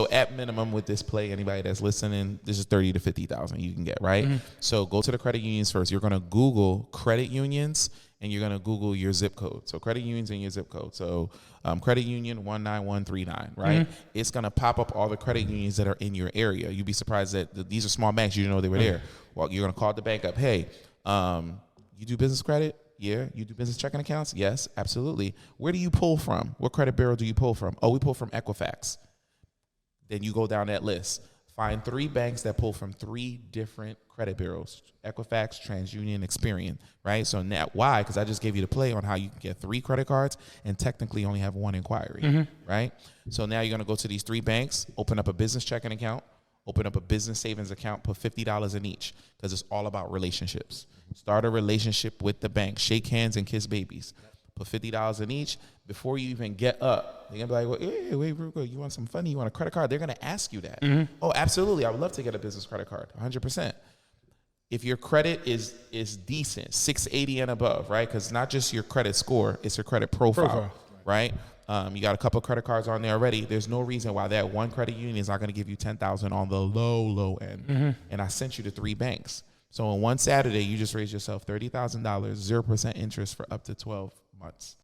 So at minimum with this play, anybody that's listening, this is 30 to 50,000 you can get, right? So go to the credit unions first. You're gonna Google credit unions and you're gonna Google your zip code. So credit unions and your zip code. So credit union 19139, right? It's gonna pop up all the credit unions that are in your area. You'd be surprised that these are small banks. You didn't know they were there. Well, you're gonna call the bank up. Hey, you do business credit? Yeah. You do business checking accounts? Yes, absolutely. Where do you pull from? What credit bureau do you pull from? Oh, we pull from Equifax. Then you go down that list. Find 3 banks that pull from 3 different credit bureaus: Equifax, TransUnion, Experian, right? So now, why? Because I just gave you the play on how you can get 3 credit cards and technically only have 1 inquiry, right? So now you're going to go to these 3 banks, open up a business checking account, open up a business savings account, put $50 in each, because it's all about relationships. Start a relationship with the bank. Shake hands and kiss babies. Put $50 in each. Before you even get up, they're going to be like, well, hey, wait, you want some funny? You want a credit card? They're going to ask you that. Oh, absolutely. I would love to get a business credit card, 100%. If your credit is decent, 680 and above, right? Because not just your credit score, it's your credit profile. Right? You got a couple of credit cards on there already. There's no reason why that one credit union is not going to give you $10,000 on the low end. And I sent you to 3 banks. So on one Saturday, you just raised yourself $30,000, 0% interest for up to 12 months.